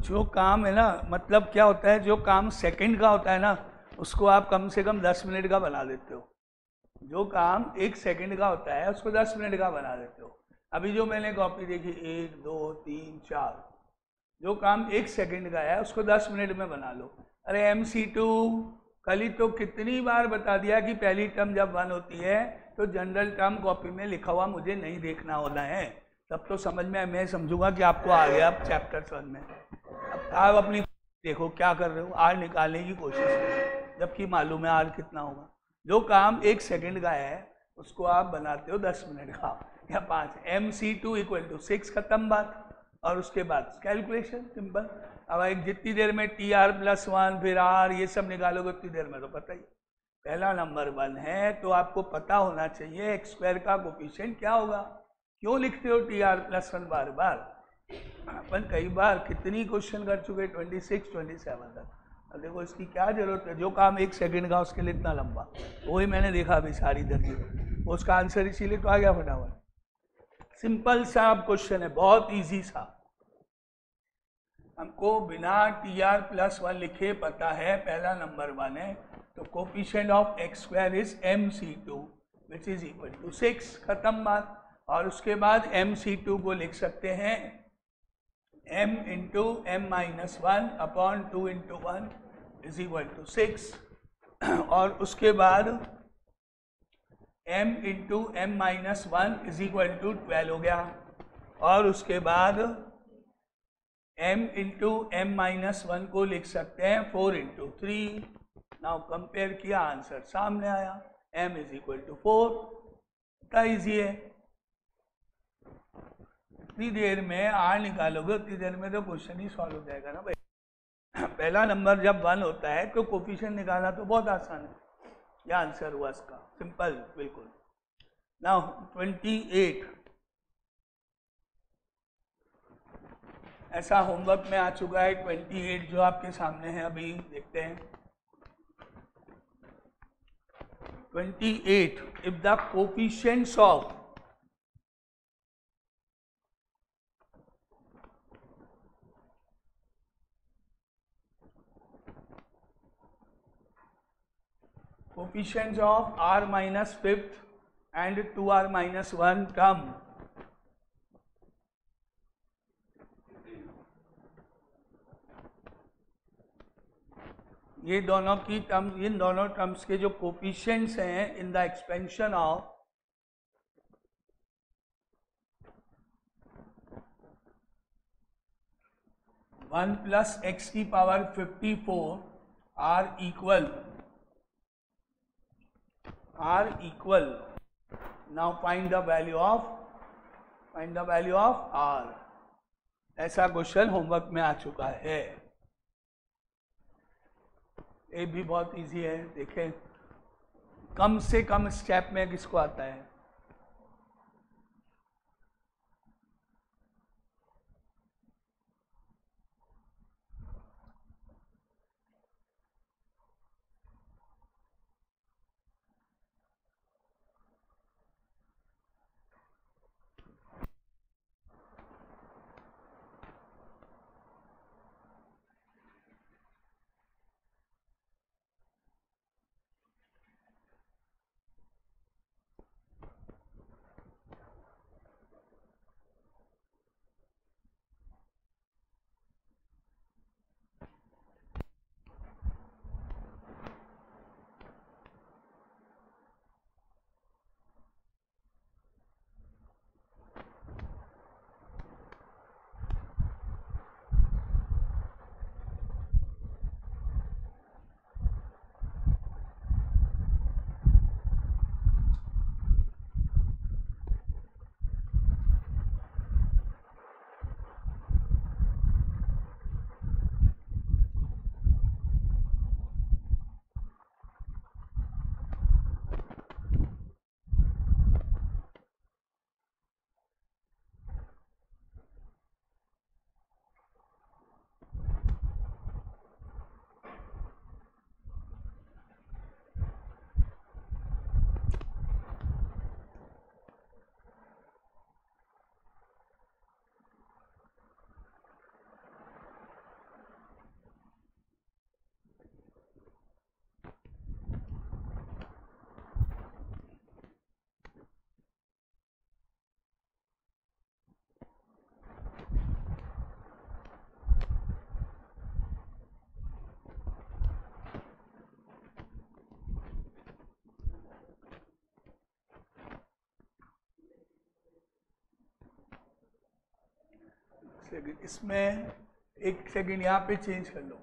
जो काम है ना, मतलब क्या होता है, जो काम सेकंड का होता है ना, उसको आप कम से कम 10 मिनट का बना देते हो। जो काम 1 सेकंड का होता है उसको 10 मिनट का बना देते हो। अभी जो मैंने कॉपी देखी 1 2 3 4, जो काम 1 सेकंड का है उसको 10 मिनट में बना लो। अरे MC2 कल ही तो कितनी बार बता दिया कि पहली टर्म जब 1 होती है तो जनरल टर्म कॉपी में लिखा हुआ मुझे नहीं देखना होना है, तब तो समझ में मैं समझूंगा कि आपको आ गया अब चैप्टर 1 में। अब आप अपनी देखो क्या कर रहे हो, आर निकालने की कोशिश करो जबकि मालूम है आर कितना होगा। जो काम 1 सेकंड का है उसको आप बनाते हो 10 मिनट का या 5। MC2 = 6, खत्म बात। और उसके बाद कैलकुलेशन सिंपल। अब एक जितनी देर में TR+1 फिर R ये सब निकालोगे उतनी देर में तो पता ही। पहला नंबर 1 है तो आपको पता होना चाहिए x² का कोफिशिएंट क्या होगा। क्यों लिखते हो TR+1 बार बार? अपन कई बार कितनी क्वेश्चन कर चुके, 26 27 तक। अब देखो इसकी क्या जरूरत है, जो काम 1 सेकंड का उसके लिए इतना लंबा, वही मैंने देखा अभी सारी तरकीब, उसका आंसर इसीलिए तो आ गया फटाफट। सिंपल सा क्वेश्चन है, बहुत इजी सा। हमको बिना TR+1 लिखे पता है पहला नंबर 1 है तो coefficient of x² is MC2 which is equal to 6, खत्म बात। और उसके बाद MC2 को लिख सकते हैं m into m-1 upon 2 into 1 is equal to 6, और उसके बाद m into m-1 is equal to 12 हो गया। और उसके बाद m इंटू m-1 को लिख सकते हैं 4 इंटू 3। नाउ कंपेयर किया, आंसर सामने आया, m इज इक्वल टू 4। इतना ईजी है। इतनी देर में r निकालोगे उतनी देर में तो क्वेश्चन ही सॉल्व हो जाएगा ना भाई। पहला नंबर जब 1 होता है तो कोफिशिएंट निकालना तो बहुत आसान है। यह आंसर हुआ इसका, सिंपल बिल्कुल। नाउ 28 ऐसा होमवर्क में आ चुका है। 28 जो आपके सामने है अभी देखते हैं। 28 if the coefficients of r-5th and 2r-1 term ये दोनों की टर्म, इन दोनों टर्म्स के जो कोफिशिएंट्स हैं in the expansion of one plus x की power 54 are equal now find the value of R. ऐसा क्वेश्चन होमवर्क में आ चुका है। ये भी बहुत इजी है, देखें कम से कम स्टेप में किसको आता है। सेकेंड, इसमें एक सेकेंड यहाँ पे चेंज कर लो,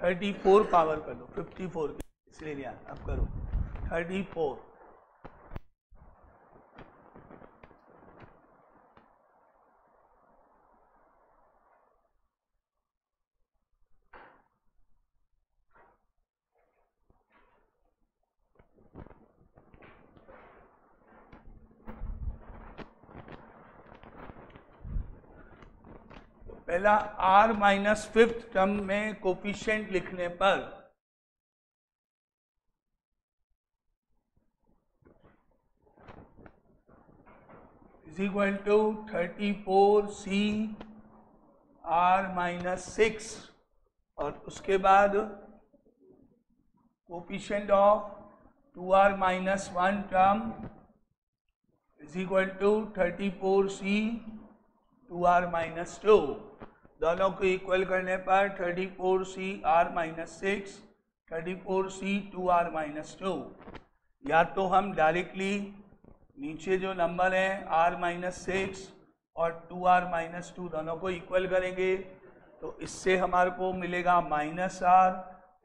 34 पावर कर दो 54 की, इसलिए यहाँ अब करो 34। पहला r माइनस फिफ्थ टर्म में कोफिशिएंट लिखने पर is equal to 34c r minus 6, और उसके बाद coefficient of 2r minus 1 term is equal to 34c 2r minus 2। दोनों को इक्वल करने पर 34c r minus 6, 34c 2r minus 2। या तो हम डायरेक्टली नीचे जो नंबर है r माइनस 6 और 2r माइनस 2 दोनों को इक्वल करेंगे, तो इससे हमारे को मिलेगा minus r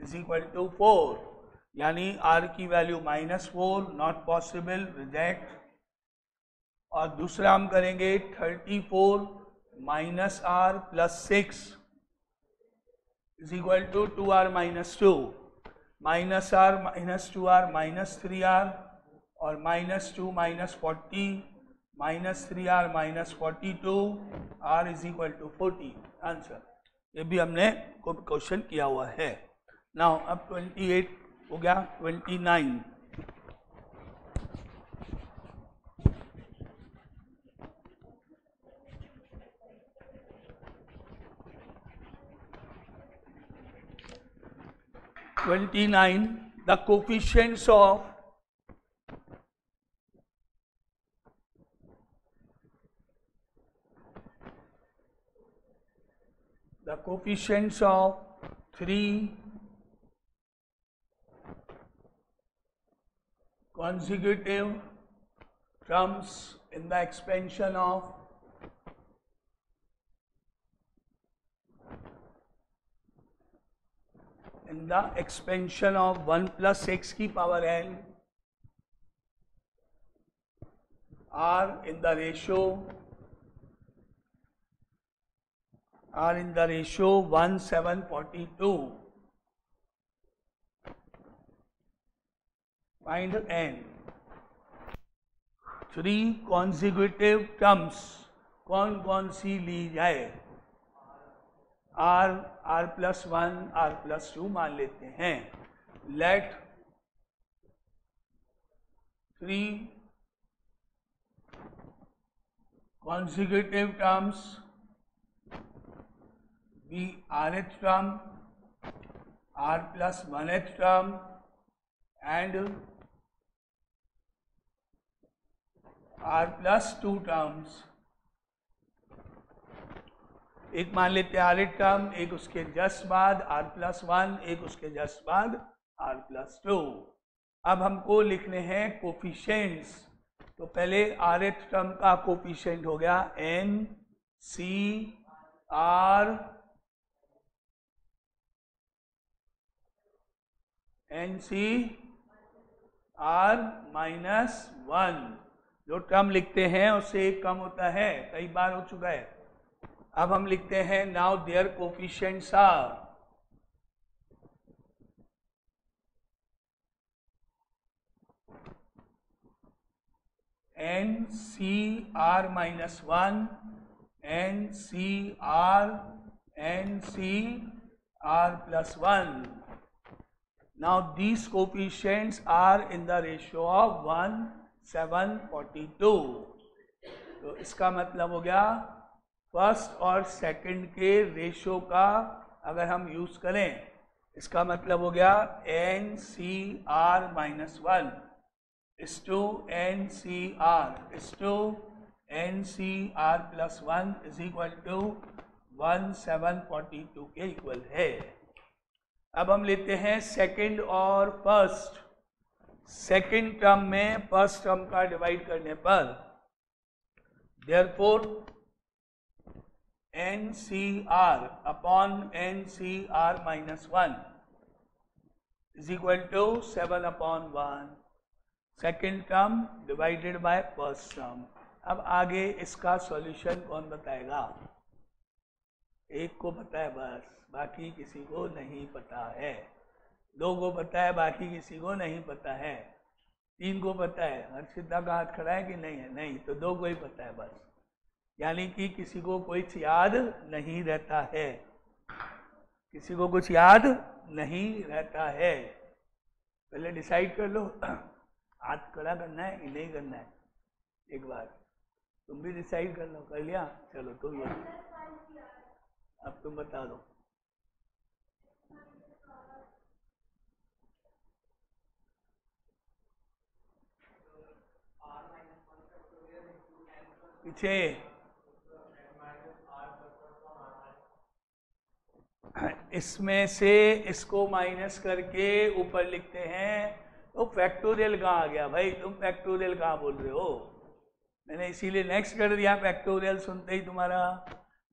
is equal to 4, यानी r की वैल्यू -4, नॉट पॉसिबल, रिजेक्ट। और दूसरा हम करेंगे 34 minus r plus 6 is equal to 2r minus 2, minus r minus 2r minus 3r, और minus 2 minus 40 minus 3r minus 42, r is equal to 40। Answer ये भी हमने क्वेश्चन किया हुआ है। नाउ अब 28 हो गया, 29 the coefficients of three consecutive terms in the expansion of expansion of 1 plus x की power n are in the ratio 1:742. Find n. 3 consecutive terms कौन कौन सी ली जाए? r प्लस 1 r प्लस 2 मान लेते हैं। Let 3 consecutive terms be rth term, r plus 1th term and r plus 2 terms। एक मान लेते हैं rth टर्म, एक उसके जस्ट बाद r प्लस 1, एक उसके जस्ट बाद r प्लस 2। अब हमको लिखने हैं कोफिशिएंट्स। तो पहले rth टर्म का कोफिशिएंट हो गया n c r माइनस 1। जो टर्म लिखते हैं उससे एक कम होता है, कई बार हो चुका है। अब हम लिखते हैं now their coefficients are n c r minus 1, n c r, n c r plus 1। Now these coefficients are in the ratio of 1:742। तो इसका मतलब हो गया फर्स्ट और सेकंड के रेशियो का अगर हम यूज करें, इसका मतलब हो गया N c are minus 1 is to n c r is to n c r plus 1 is equal to 1:742 के इक्वल है। अब हम लेते हैं सेकंड और फर्स्ट। सेकंड टर्म में फर्स्ट टर्म का डिवाइड करने पर Therefore NCR upon NCR minus 1 is equal to 7 upon 1 second term divided by first term. अब आगे इसका सॉल्यूशन कौन बताएगा? एक को पता है बस, बाकी किसी को नहीं पता है। दो को पता है, बाकी किसी को नहीं पता है। तीन को पता है, हर्षिता का हाथ खड़ा है कि नहीं है? नहीं, तो दो को ही पता है बस। यानी कि किसी को कुछ याद नहीं रहता है, किसी को कुछ याद नहीं रहता है। पहले डिसाइड कर लो हाथ खड़ा करना है कि नहीं करना है। एक बार तुम भी डिसाइड कर लो। कर लिया? चलो तुम अब तुम बता दो। पीछे इसमें से इसको माइनस करके ऊपर लिखते हैं, तो फैक्टोरियल कहाँ आ गया भाई? तुम फैक्टोरियल कहाँ बोल रहे हो? मैंने इसीलिए नेक्स्ट कर दिया। फैक्टोरियल सुनते ही तुम्हारा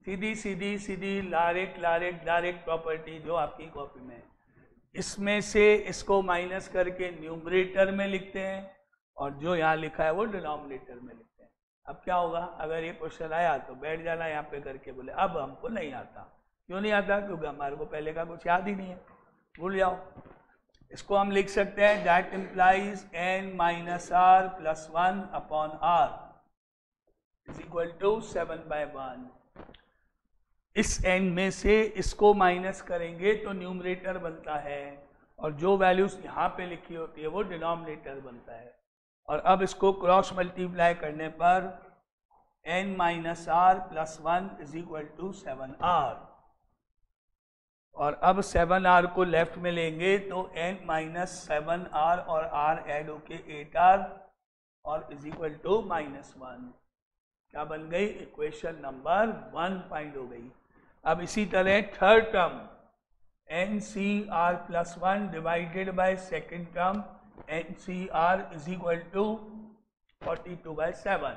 सीधी सीधी सीधी डायरेक्ट डायरेक्ट डायरेक्ट प्रॉपर्टी जो आपकी कॉपी में, इसमें से इसको माइनस करके न्यूमरेटर में लिखते हैं और जो यहाँ लिखा है वो डिनोमिनेटर में लिखते हैं। अब क्या होगा? अगर ये क्वेश्चन आया तो बैठ जाना यहाँ पे करके बोले अब हमको नहीं आता। क्यों नहीं आता? क्योंकि हमारे को पहले का कुछ याद ही नहीं है, भूल जाओ। इसको हम लिख सकते हैं that implies n minus r plus 1 upon r is equal to 7/1। इस n में से इसको माइनस करेंगे तो न्यूमरेटर बनता है और जो वैल्यूज यहाँ पे लिखी होती है वो डिनोमिनेटर बनता है। और अब इसको क्रॉस मल्टीप्लाई करने पर n minus r plus 1 is equal to 7r। और अब 7r को लेफ्ट में लेंगे तो n माइनस 7r और r ऐड होके 8r और इज इक्वल टू -1। क्या बन गई? इक्वेशन नंबर 1 फाइंड हो गई। अब इसी तरह third term NCR plus 1 divided by second term NCR is equal to 42/7।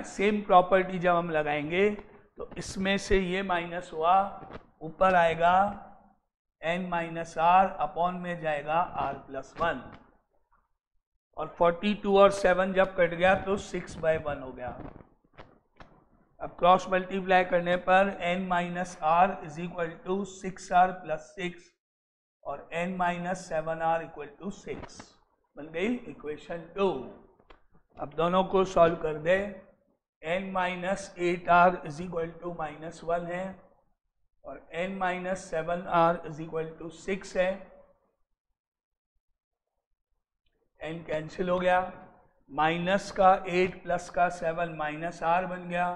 Same property जब हम लगाएंगे तो इसमें से ये माइनस हुआ, ऊपर आएगा n माइनस आर, अपॉन में जाएगा r प्लस 1 और 42 और 7 जब कट गया तो 6/1 हो गया। अब क्रॉस मल्टीप्लाई करने पर n minus r is equal to 6r plus 6 और n minus 7r equal to 6 बन गई इक्वेशन 2। अब दोनों को सॉल्व कर दे। n minus 8r is equal to -1 है और n minus 7r is equal to 6 है। n कैंसिल हो गया, माइनस का 8 प्लस का 7 माइनस r बन गया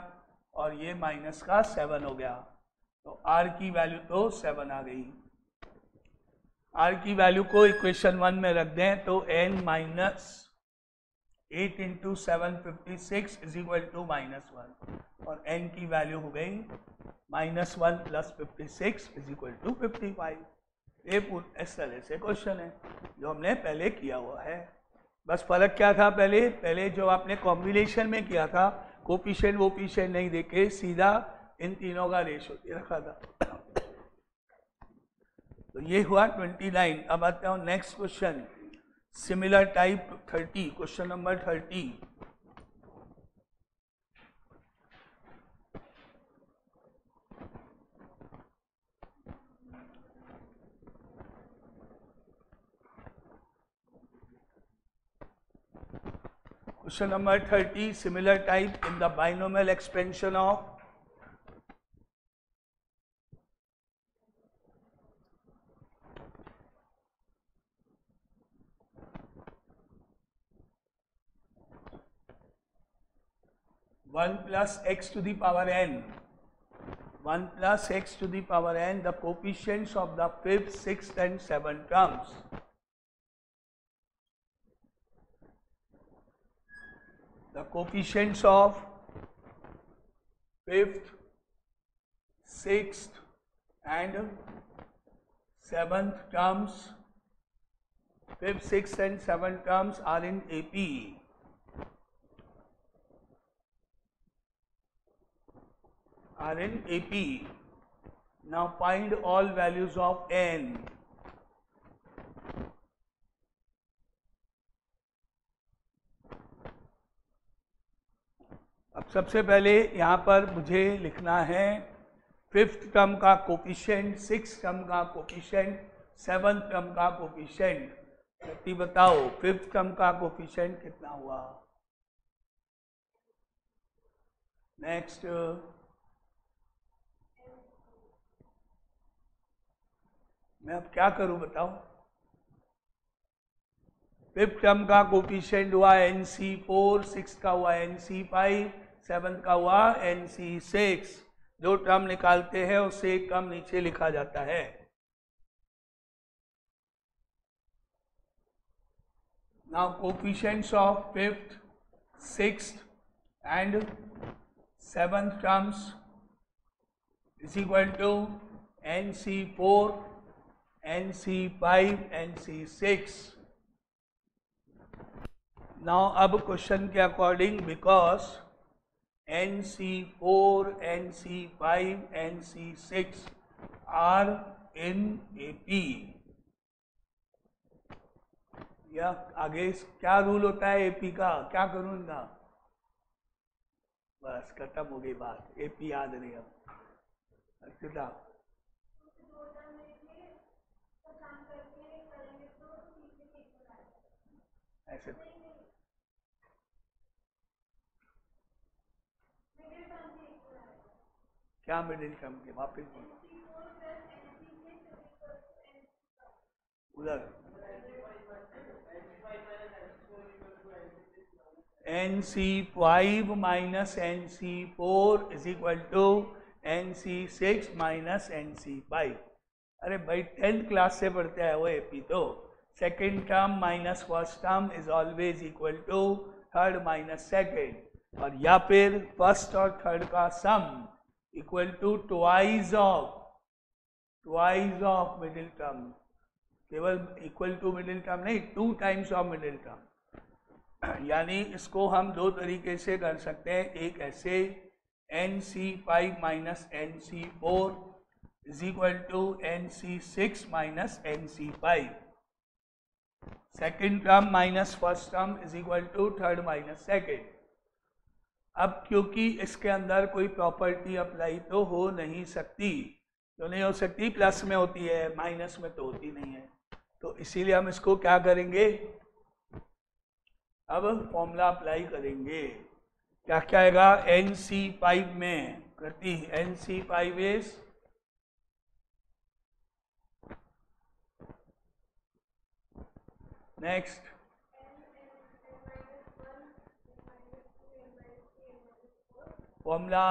और ये माइनस का 7 हो गया। तो r की वैल्यू तो 7 आ गई। r की वैल्यू को इक्वेशन 1 में रख दें तो n minus 8 into 7 56 is equal to -1 और n की वैल्यू हो गई -1 प्लस 56 इज इक्वल टू 55। ये इस तरह से क्वेश्चन है जो हमने पहले किया हुआ है। बस फर्क क्या था? पहले जो आपने कॉम्बिनेशन में किया था कोफिशिएंट वोफिशिएंट नहीं देके सीधा इन तीनों का रेशियो रखा था। तो ये हुआ 29। अब आता हूँ next question, similar type 30, question number 30। Question number 30, similar type in the binomial expansion of one plus x to the power n, 1 plus x to the power n, the coefficients of the 5th, 6th and 7th terms. The coefficients of 5th, 6th and 7th terms, 5th, 6th and 7th terms are in AP. are in AP. Now find all values of n. अब सबसे पहले यहाँ पर मुझे लिखना है fifth term का coefficient, six term का कोफिशिएंट, सेवंथ टर्म का कोफिशिएंट। जल्दी बताओ फिफ्थ टर्म का कोफिशिएंट कितना हुआ। नेक्स्ट मैं अब क्या करूं बताओ। फिफ्थ टर्म का कोफिशिएंट हुआ NC4, सिक्स का हुआ NC5, सेवंथ का हुआ NC6। जो टर्म निकालते हैं उससे एक टर्म नीचे लिखा जाता है। Now coefficients of fifth, sixth and seventh terms is equal to NC4, NC5, NC6। Now अब क्वेश्चन के according because NC4, NC5, NC6 are in AP, या आगे क्या रूल होता है AP का, क्या करूं इनका, बस खत्म हो गई बात, AP याद नहीं अब। अर्चिता ऐसे क्या मिडिल टर्म के वापिस उधर NC5 minus NC4 is equal to NC6 minus NC5। अरे भाई 10th क्लास से पढ़ते हैं वो AP, तो second term minus first term is always equal to third minus second, और या फिर फर्स्ट और थर्ड का sum equal to twice of middle term. केवल इक्वल टू मिडिल टर्म नहीं, 2 टाइम्स ऑफ मिडिल टर्म। यानी इसको हम दो तरीके से कर सकते हैं। एक ऐसे NC5 minus NC4 is equal to NC6 minus NC5। Second term minus first term is equal to third minus second. अब क्योंकि इसके अंदर कोई प्रॉपर्टी अप्लाई तो हो नहीं सकती, तो नहीं हो सकती, प्लस में होती है माइनस में तो होती नहीं है, तो इसीलिए हम इसको क्या करेंगे, अब फॉर्मूला अप्लाई करेंगे। क्या क्या आएगा NC5 में करती, NC5 is next formula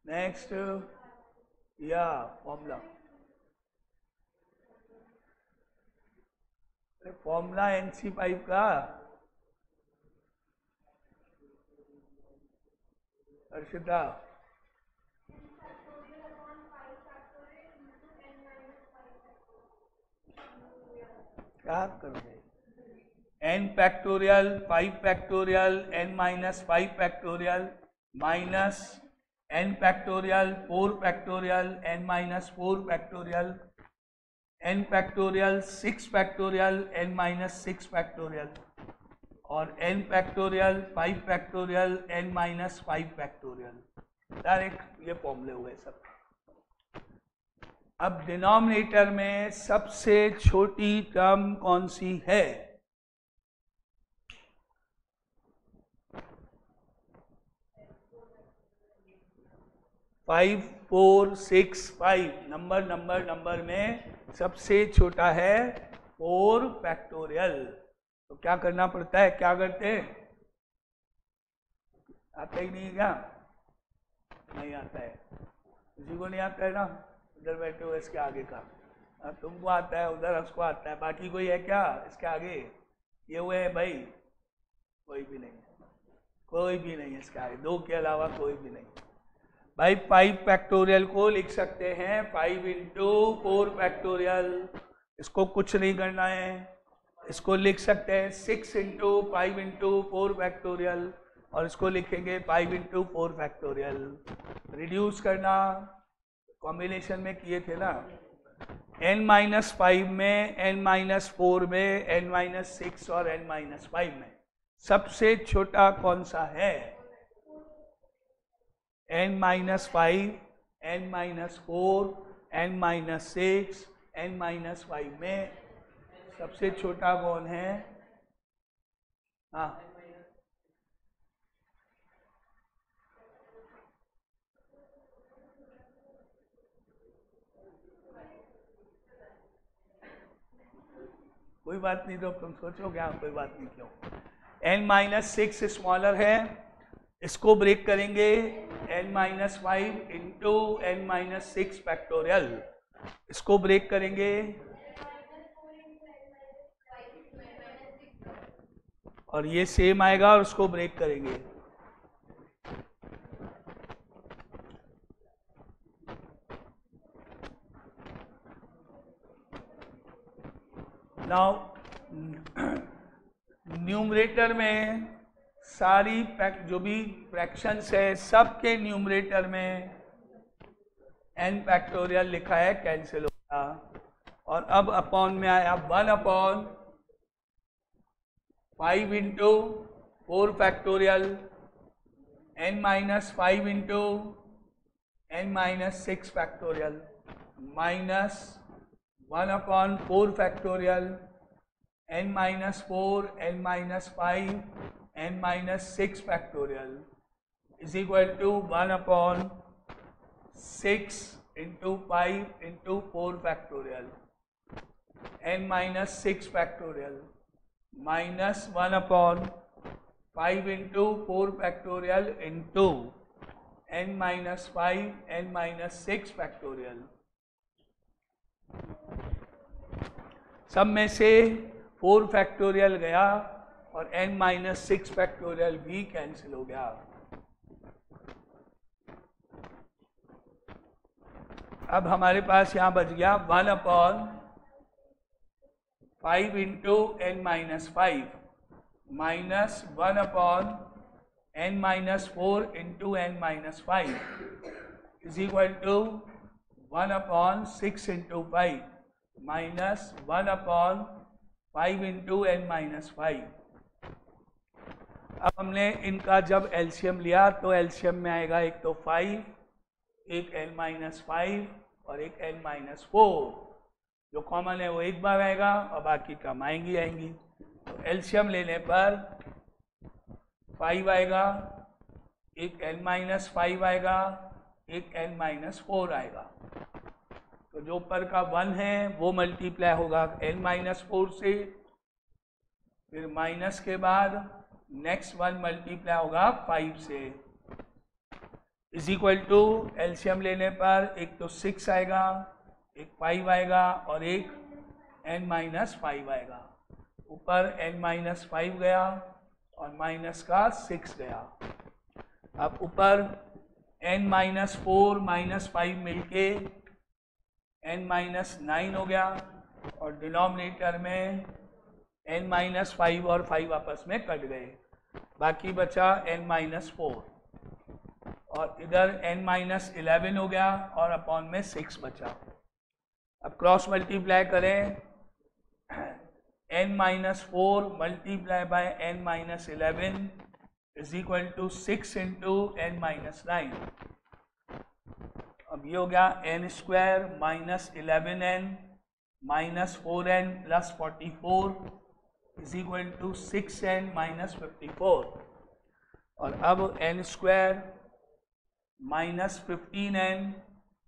next या फॉर्मूला फॉर्मूला NC5 का अर्षिता क्या करोगे, n factorial 5 factorial n minus 5 factorial minus n factorial 4 factorial n minus 4 factorial n factorial 6 factorial n minus 6 factorial और n factorial 5 factorial n minus 5 factorial. Direct ये फॉर्मूले हुए सब। अब डिनोमिनेटर में सबसे छोटी टर्म कौन सी है, फाइव 4 6 5 नंबर में सबसे छोटा है 4 फैक्टोरियल। तो क्या करना पड़ता है, क्या करते हैं, आता ही नहीं क्या, नहीं आता है, किसी को नहीं आता है ना, उधर बैठे हुए इसके आगे का, तुमको आता है, उधर उसको आता है, बाकी कोई है क्या इसके आगे, ये हुए है भाई, कोई भी नहीं है, कोई भी नहीं है इसके आगे, 2 के अलावा कोई भी नहीं भाई। 5 फैक्टोरियल को लिख सकते हैं 5 इंटू 4 फैक्टोरियल, इसको कुछ नहीं करना है, इसको लिख सकते हैं 6 इंटू 5 इंटू 4 फैक्टोरियल, और इसको लिखेंगे 5 इंटू 4 फैक्टोरियल। रिड्यूस करना कॉम्बिनेशन में किए थे ना, n-5 में, n-4 में, n-6 और n-5 में सबसे छोटा कौन सा है? n-5, n-4, n-6, n-5 में सबसे छोटा कौन है? हाँ, कोई बात नहीं, तो तुम सोचो क्या, कोई बात नहीं क्यों। n-6 स्मॉलर है, इसको ब्रेक करेंगे n-5 इंटू n-6 फैक्टोरियल, इसको ब्रेक करेंगे और ये सेम आएगा और उसको ब्रेक करेंगे। नाउ न्यूमरेटर में सारी जो भी फ्रैक्शंस है सबके न्यूमरेटर में n फैक्टोरियल लिखा है, कैंसिल होगा। और अब अपॉन में आया 1/5 into 4 factorial, n-5 into n-6 factorial, minus 1/4 factorial, n-4, n-5, n-6 factorial is equal to 1/6 into 5 into 4 factorial, n-6 factorial minus 1/5 into 4 factorial into n-5, n-6 factorial. सब में से 4 फैक्टोरियल गया और n-6 फैक्टोरियल भी cancel हो गया। अब हमारे पास यहां बच गया 1/5 into n-5 minus 1/n-4 into n-5 is equal to 1/6 into 5 minus 1/5 into n-5। अब हमने इनका जब एलसीएम लिया तो एलसीएम में आएगा एक तो 5, एक n-5 और एक n-4, जो कॉमन है वो एक बार आएगा और बाकी कम आएंगी। तो एलसीएम लेने पर 5 आएगा, एक n-5 आएगा, एक n-4 आएगा। तो जो ऊपर का 1 है वो मल्टीप्लाई होगा n-4 से, फिर माइनस के बाद नेक्स्ट 1 मल्टीप्लाई होगा 5 से, इज इक्वल टू एलसीएम लेने पर एक तो 6 आएगा, एक 5 आएगा और एक n-5 आएगा। ऊपर n-5 गया और माइनस का 6 गया। अब ऊपर n-4 माइनस 5 मिलके n-9 हो गया और डिनोमिनेटर में n-5 और 5 आपस में कट गए, बाकी बचा n-4 और इधर n-11 हो गया और अपॉन में 6 बचा। अब क्रॉस मल्टीप्लाई करें, n-4 multiply by n-11 is equal to 6 into n-9। अब ये हो गया n² minus 11n minus 4n plus 44 is equal to 6n minus 54। और अब n² minus 15n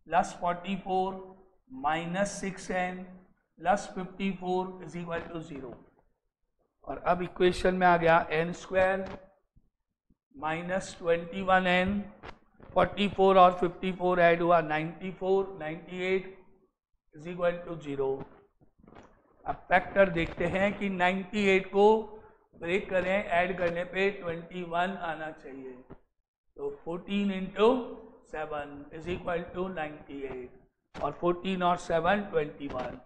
plus 44 minus 6n plus 54 is equal to 0। और अब equation में आ गया n² माइनस 21n, 44 और 54 ऐड हुआ 98 इज इक्वल टू 0। अब फैक्टर देखते हैं कि 98 को ब्रेक करें, ऐड करने पे 21 आना चाहिए। तो 14 इंटू 7 इज इक्वल टू 98 और 14 और 7 21।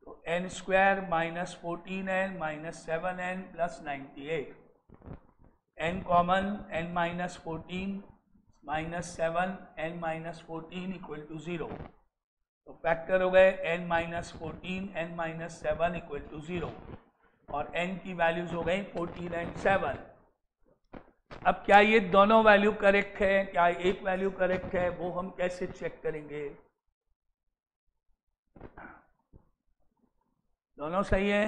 तो n square minus 14n minus 7n plus 98, n common, n minus 14 minus 7 n minus 14 equal to 0, तो फैक्टर हो गए n minus 14 n minus 7 equal to 0, और n की वैल्यूज हो गई 14 एंड 7। अब क्या ये दोनों वैल्यू करेक्ट है, क्या एक वैल्यू करेक्ट है, वो हम कैसे चेक करेंगे? दोनों सही है?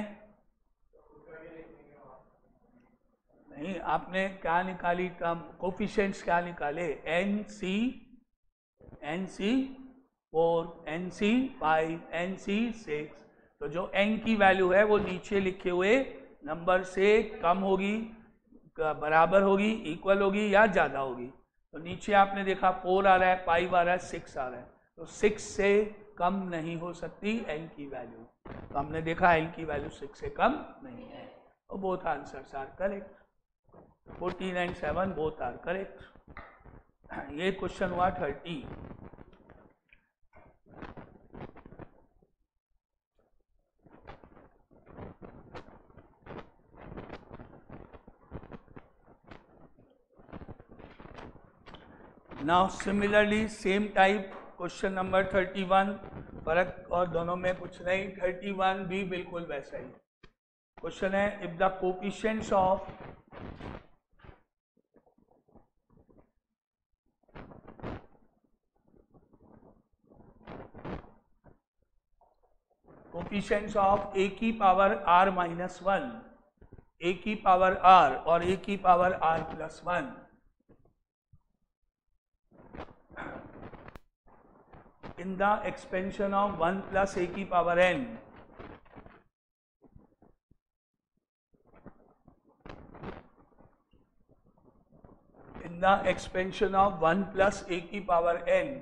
नहीं, आपने क्या निकाली टर्म, कोफिशिएंट्स क्या निकाले? NC 4, NC 5, NC 6, तो जो n की वैल्यू है वो नीचे लिखे हुए नंबर से कम होगी, बराबर होगी, इक्वल होगी या ज़्यादा होगी। तो नीचे आपने देखा 4 आ रहा है, 5 आ रहा है, 6 आ रहा है, तो 6 से कम नहीं हो सकती n की वैल्यू। तो हमने देखा n की वैल्यू 6 से कम नहीं है, तो both answers are correct, 14 and 7 both are correct. ये क्वेश्चन हुआ 30। Now similarly same type question number 31, फर्क और दोनों में कुछ नहीं, 31 भी बिल्कुल वैसा ही क्वेश्चन है। If the coefficients of a की पावर r माइनस 1, a की पावर r और a की power r plus 1 in the expansion of 1 plus a की power n, in the expansion of 1 plus a की power n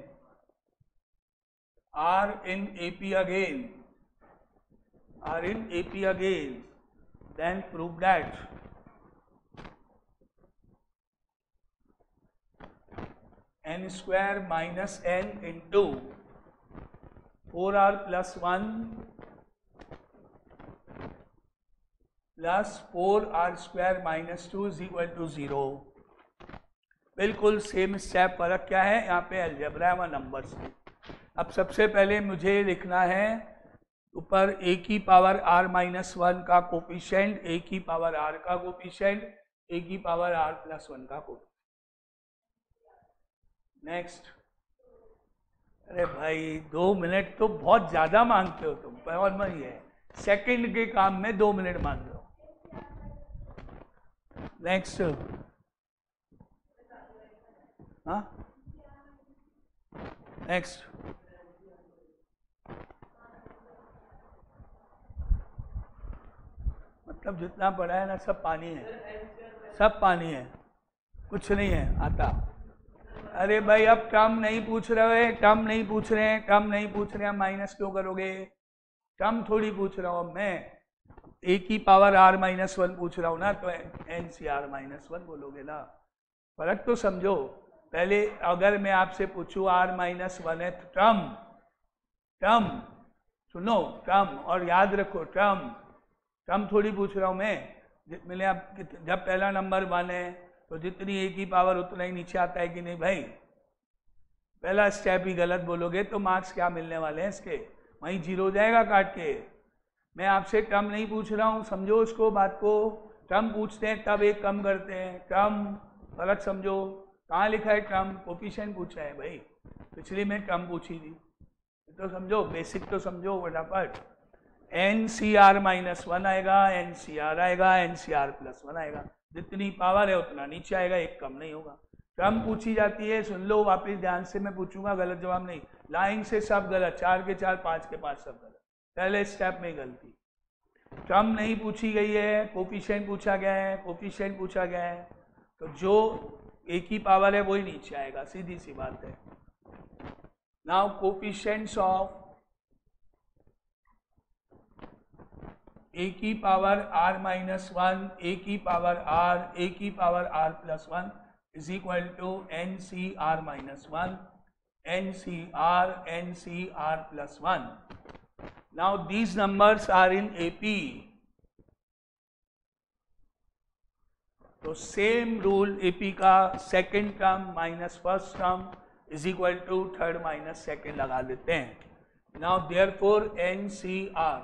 are in AP again, then prove that n square minus n into 4r plus 1 plus 4r square minus 2 is equal to 0। बिल्कुल same step, फर्क क्या है, यहाँ पे algebra है, वहाँ numbers है। अब सबसे पहले मुझे लिखना है ऊपर a की पावर r माइनस 1 का कोफिशिएंट, a की पावर r का कोफिशिएंट, a की पावर r प्लस 1 का कोफिशिएंट। नेक्स्ट, अरे भाई 2 मिनट तो बहुत ज्यादा मांगते हो तुम, और मैं ये सेकंड के काम में 2 मिनट मांग रहे हो। नेक्स्ट, हाँ नेक्स्ट, मतलब जितना पढ़ा है ना सब पानी है, सब पानी है, कुछ नहीं है आता। अरे भाई अब टर्म नहीं पूछ रहे हैं, टर्म नहीं पूछ रहे हैं, टर्म नहीं पूछ रहे हैं, माइनस क्यों करोगे? टर्म थोड़ी पूछ रहा हूँ मैं, a की पावर r माइनस 1 पूछ रहा हूँ ना, तो NCR माइनस 1 बोलोगे ना। फर्क तो समझो, पहले अगर मैं आपसे पूछूं r माइनस 1 है तो टर्म, टर्म सुनो, टर्म, और याद रखो टर्म, टर्म थोड़ी पूछ रहा हूँ मैं। मैंने अब जब पहला नंबर 1 है तो जितनी a की पावर उतना ही नीचे आता है कि नहीं भाई? पहला स्टेप ही गलत बोलोगे तो मार्क्स क्या मिलने वाले हैं इसके? वहीं 0 हो जाएगा काट के। मैं आपसे टर्म नहीं पूछ रहा हूँ, समझो उसको, बात को। टर्म पूछते हैं तब एक कम करते हैं, टर्म, फर्क समझो। कहाँ लिखा है टर्म? कोफिशिएंट पूछा है भाई, पिछली में टर्म पूछी थी, तो समझो, बेसिक तो समझो फटाफट। NCR माइनस 1 आएगा, NCR आएगा, NCR प्लस 1 आएगा, जितनी पावर है उतना नीचे आएगा, एक कम नहीं होगा। टर्म पूछी जाती है, सुन लो वापस ध्यान से, मैं पूछूंगा गलत जवाब नहीं, लाइन से सब गलत, 4 के 4, 5 के 5 सब गलत, पहले स्टेप में गलती। टर्म नहीं पूछी गई है, कोफिशिएंट पूछा गया है, कोफिशिएंट पूछा गया है, तो जो a की पावर है वही नीचे आएगा, सीधी सी बात है। नाउ कोफिशिएंट्स ऑफ a की पावर r माइनस 1, a की पावर r, a की power r plus 1 is equal to NCR minus 1, NCR, NCR plus 1। Now these numbers are in AP. तो सेम रूल AP का second term minus first term is equal to third minus second लगा देते हैं। Now therefore NCR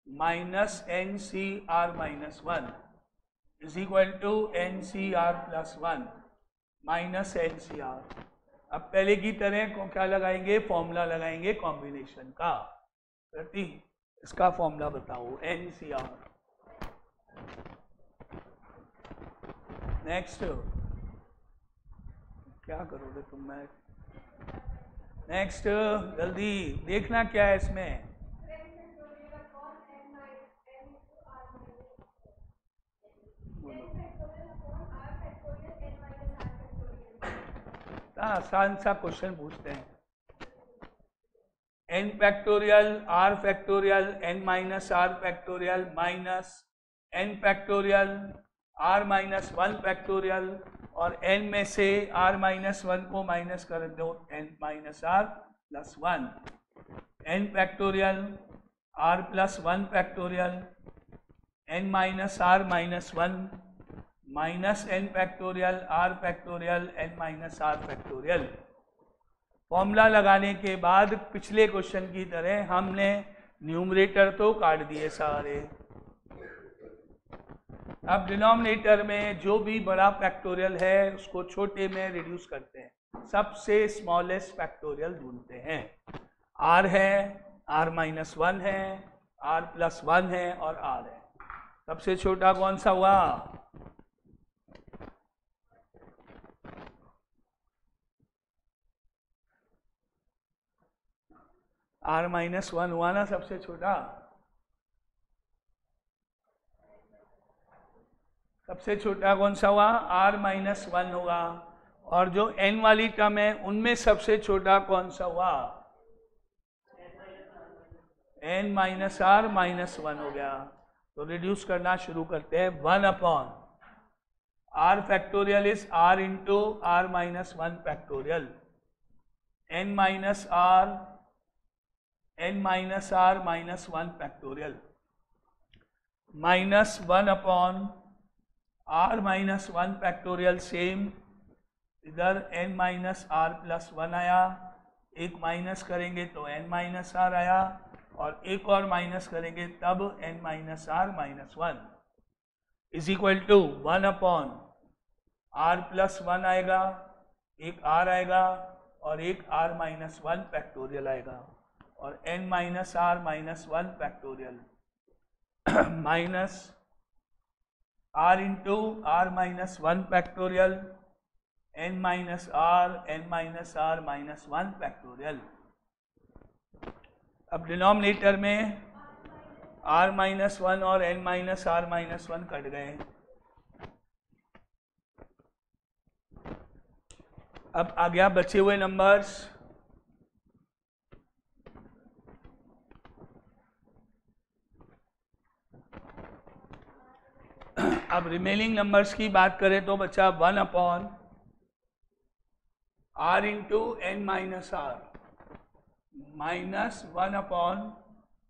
minus NCR minus 1 is equal to NCR plus 1 minus NCR। अब पहले की तरह को क्या लगाएंगे, फॉर्मूला लगाएंगे कॉम्बिनेशन का। प्रति इसका फॉर्मूला बताओ, NCR। नेक्स्ट क्या करोगे तुम? मैं नेक्स्ट जल्दी देखना क्या है इसमें। आसान सा क्वेश्चन पूछते हैं। n factorial r factorial n minus r factorial minus n factorial r minus 1 factorial, और n में से r माइनस 1 को माइनस कर दो n minus r plus 1, n factorial r plus 1 factorial n minus r minus 1 minus n factorial r factorial n minus r factorial. Formula लगाने के बाद पिछले क्वेश्चन की तरह हमने न्यूमरेटर तो काट दिए सारे। अब डिनोमिनेटर में जो भी बड़ा फैक्टोरियल है उसको छोटे में रिड्यूस करते हैं, सबसे स्मॉलेस्ट फैक्टोरियल ढूंढते हैं। r है, r माइनस 1 है, r प्लस 1 है और r है। सबसे छोटा कौन सा हुआ? r माइनस 1 हुआ ना सबसे छोटा। सबसे छोटा कौन सा हुआ? r माइनस 1 होगा। और जो n वाली टर्म है उनमें सबसे छोटा कौन सा हुआ? n माइनस r माइनस 1 हो गया। तो रिड्यूस करना शुरू करते हैं। 1 upon r factorial is r into r minus 1 factorial, n minus r minus 1 factorial minus 1 upon r minus 1 factorial same, इधर n माइनस r प्लस 1 आया, एक माइनस करेंगे तो n माइनस r आया, और एक और माइनस करेंगे तब n minus r minus 1 is equal to 1 upon r plus 1 आएगा, एक r आएगा और एक r माइनस 1 फैक्टोरियल आएगा, और n minus r minus 1 factorial minus r into r minus 1 factorial n minus r minus 1 factorial. अब डिनोमिनेटर में r minus 1 और n माइनस r कट गए। अब आ गया बचे हुए नंबर्स। अब रिमेनिंग नंबर्स की बात करें तो बचा 1 upon r into n minus r minus 1 upon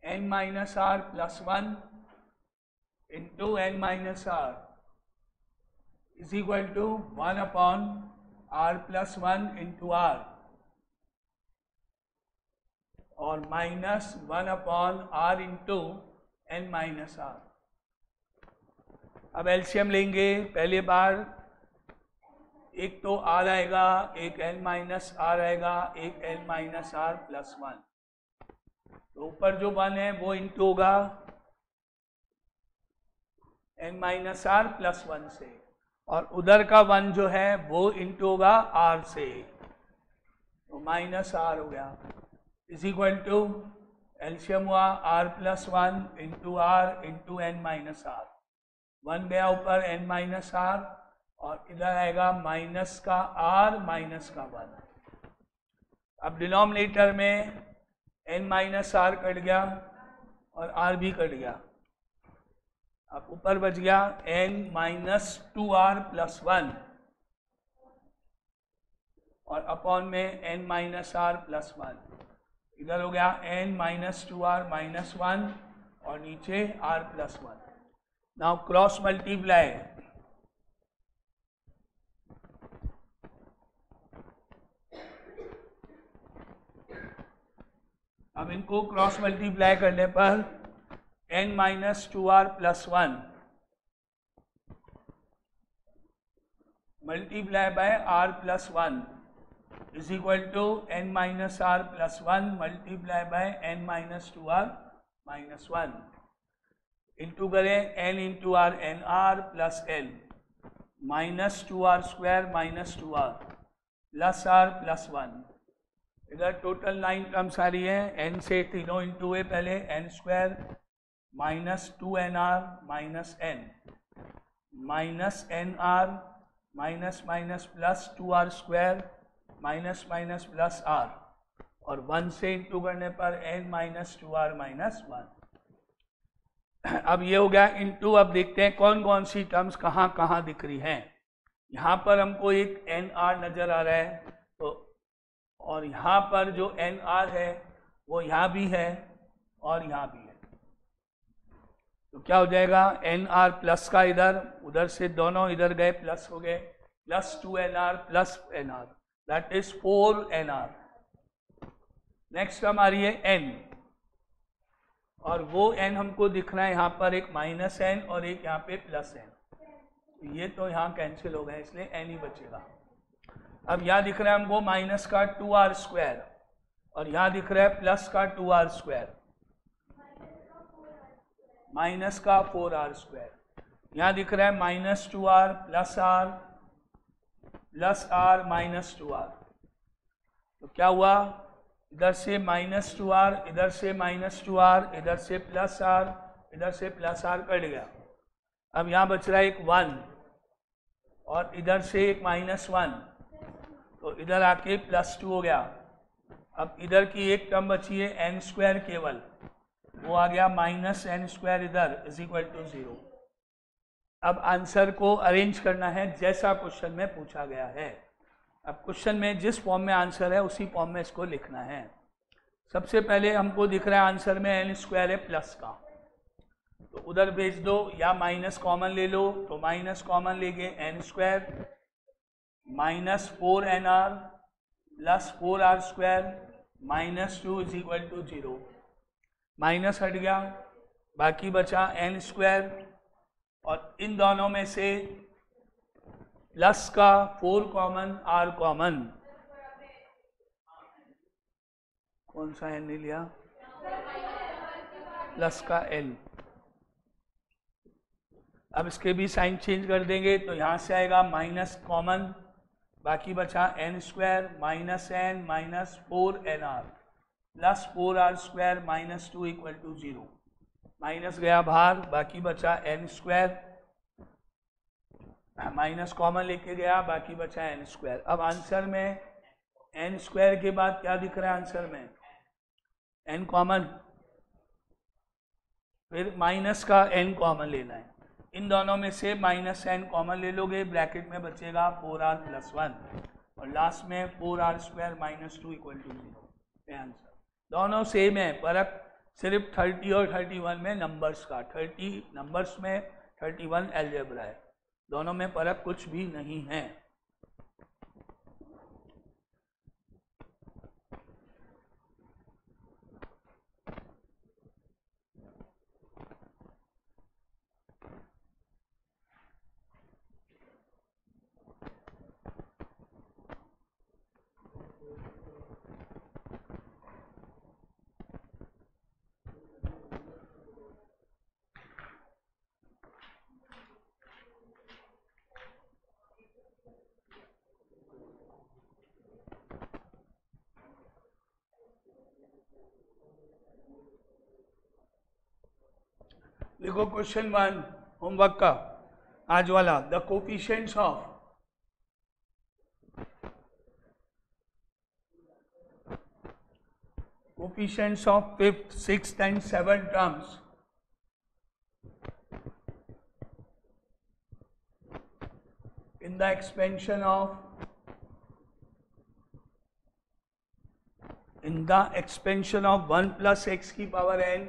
n minus r plus 1 into n minus r is equal to 1 upon r plus 1 into r, और minus 1 upon r into n minus r। अब LCM लेंगे। पहले बार एक तो r आएगा, एक n minus r आएगा, एक n माइनस r प्लस 1। तो ऊपर जो 1 है वो इंटू होगा n माइनस r प्लस 1 से, और उधर का 1 जो है वो इंटू होगा r से, तो माइनस r हो गया। इज इक्वल टू एलसीएम हुआ r plus 1 into r into n minus r। 1 गया ऊपर n माइनस r, और इधर आएगा माइनस का r माइनस का 1। अब डिनोमिनेटर में n माइनस r कट गया और r भी कट गया। अब ऊपर बच गया n माइनस 2r प्लस 1, और अपॉन में n माइनस r प्लस 1 इधर हो गया n माइनस 2r माइनस 1 और नीचे r plus 1। Now cross multiply, अब इनको क्रॉस मल्टीप्लाई करने पर n minus 2r plus 1 multiply by r plus 1 is equal to n minus r plus 1 multiply by n minus 2r minus 1 into करें n into R N R plus n minus 2r square minus 2r plus r plus 1। इधर total 9 terms आ रही है, n से तीनों into है पहले, n square minus 2nr minus n minus nr minus minus plus 2r square minus minus plus r और 1 से into करने पर n माइनस 2r माइनस 1। अब ये हो गया इंटू। अब देखते हैं कौन कौन सी टर्म्स कहाँ कहाँ दिख रही हैं। यहाँ पर हमको एक nr नजर आ रहा है, तो और यहाँ पर जो nr है वो यहाँ भी है और यहाँ भी है, तो क्या हो जाएगा nr प्लस का इधर, उधर से दोनों इधर गए प्लस हो गए, plus 2nr plus nr that is 4nr। Next term आ रही है n और वो n हमको दिख रहा है यहाँ पर एक माइनस n और एक यहाँ पे प्लस n, ये तो यहाँ कैंसिल हो गए इसलिए n ही बचेगा। अब यहाँ दिख रहा है हमको माइनस का 2r स्क्वायर और यहाँ दिख रहा है प्लस का 2r स्क्वायर माइनस का 4r स्क्वायर, यहाँ दिख रहा है minus 2r plus r minus 2r। तो क्या हुआ, इधर से माइनस 2r, इधर से माइनस 2r, इधर से प्लस r, इधर से प्लस r कट गया। अब यहाँ बच रहा है एक 1 और इधर से एक माइनस 1, तो इधर आके प्लस 2 हो गया। अब इधर की एक टर्म बची है n स्क्वायर केवल, वो आ गया माइनस n स्क्वायर इधर इज इक्वल टू 0। अब आंसर को अरेंज करना है जैसा क्वेश्चन में पूछा गया है। अब क्वेश्चन में जिस फॉर्म में आंसर है उसी फॉर्म में इसको लिखना है। सबसे पहले हमको दिख रहा है आंसर में n स्क्वायर है प्लस का, तो उधर भेज दो, या माइनस कॉमन ले लो, तो माइनस कॉमन लेंगे n square minus 4nr plus 4r square minus 2 is equal to 0। Minus हट गया, बाकी बचा n स्क्वायर और इन दोनों में से प्लस का 4 कॉमन, r कॉमन, कौन सा n नहीं लिया, प्लस का l। अब इसके भी साइन चेंज कर देंगे, तो यहाँ से आएगा माइनस कॉमन, बाकी बचा n square minus n minus 4nr plus 4r square minus 2 equal to 0। Minus गया बाहर, बाकी बचा n स्क्वायर, माइनस कॉमन लेके गया, बाकी बचा n स्क्वायर। अब आंसर में n स्क्वायर के बाद क्या दिख रहा है आंसर में, n कॉमन, फिर माइनस का n कॉमन लेना है। इन दोनों में से माइनस n कॉमन ले लोगे, ब्रैकेट में बचेगा 4r प्लस 1 और लास्ट में 4r square minus 2 equal to 0। Answer दोनों सेम है, फर्क सिर्फ 30 और 31 में नंबर्स का। 30 नंबर्स में, 31 अलजेब्रा है, दोनों में फर्क कुछ भी नहीं है। देखो क्वेश्चन 1 होमवर्क का आज वाला, the coefficients of 5th, 6th and 7th terms in the expansion of in the expansion of 1 plus x की power n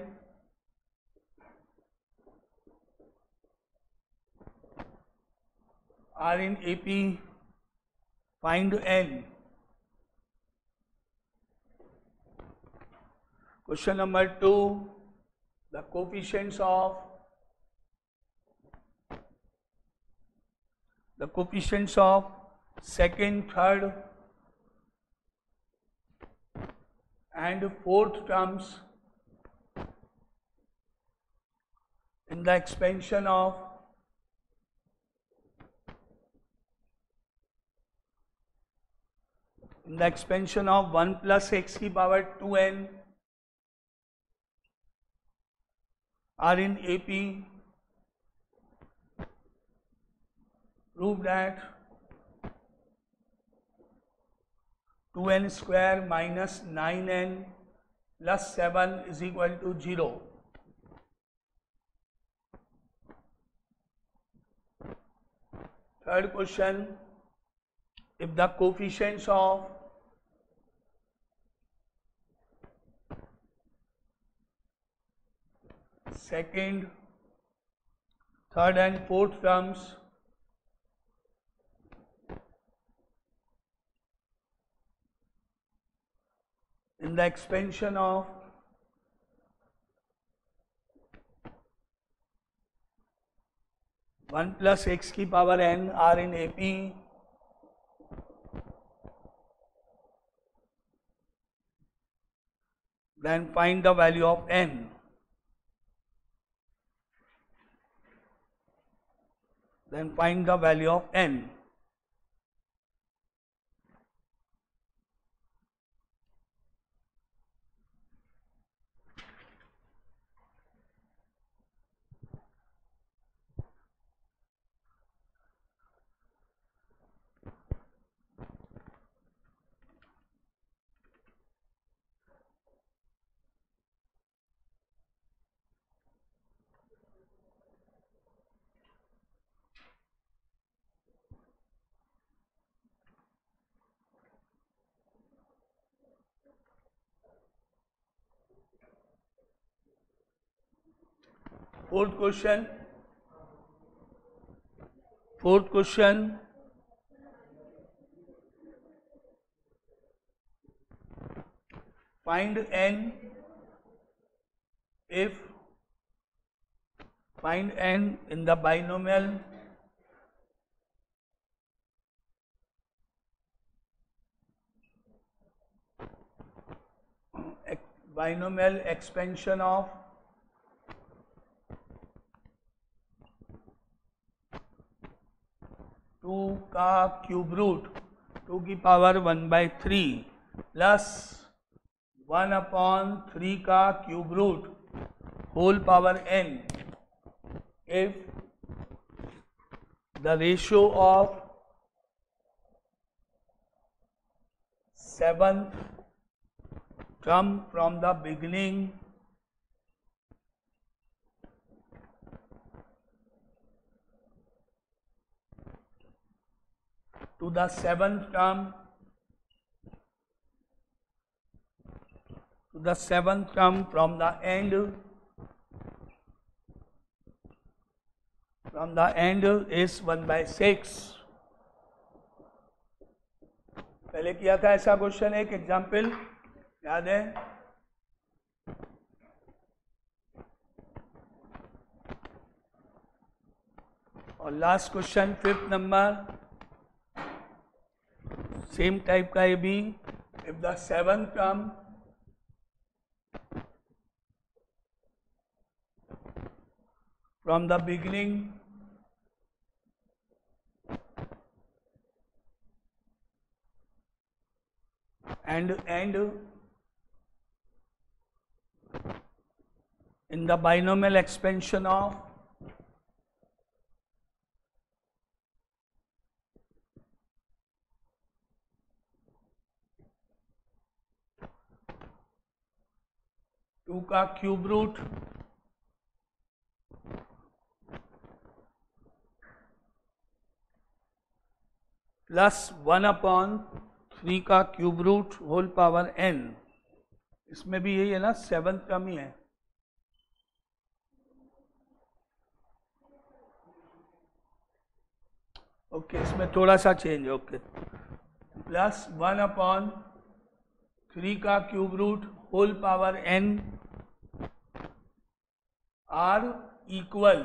are in AP, find n. Question number 2, the coefficients of second, third and fourth terms in the expansion of in the expansion of 1 plus x की power 2n are in AP. Prove that 2n square minus 9n plus 7 is equal to 0. Third question, if the coefficients of second, third and fourth terms in the expansion of one plus x की power n are in AP, then find the value of n. Then find the value of n. Fourth question, find n in the binomial expansion of two का cube root 2 की power 1/3 plus 1/3 का cube root whole power n if the ratio of seventh term from the beginning to the seventh term from the end is 1/6. पहले किया था ऐसा question, एक example याद है? और last question 5th number same type का ये भी, if the seventh term from the beginning and end in the binomial expansion of two का क्यूब रूट प्लस 1/3 का cube root whole power n इसमें भी यही है ना, 7 कम ही है। ओके, इसमें थोड़ा सा चेंज है। ओके, प्लस 1/3 का cube root whole power n are equal,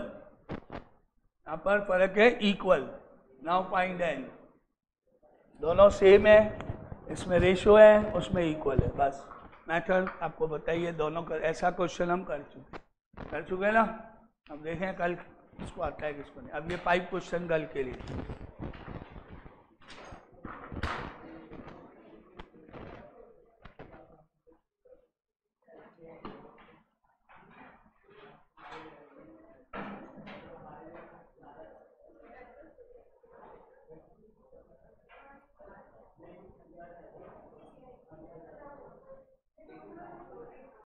यहाँ पर फर्क है इक्वल। नाउ फाइंड n, दोनों सेम है, इसमें रेशो है, उसमें इक्वल है। बस मेथड आपको बताइए दोनों का। ऐसा क्वेश्चन हम कर चुके हैं ना। अब देखें कल किसको आता है किसको नहीं। अब ये 5 क्वेश्चन कल के लिए।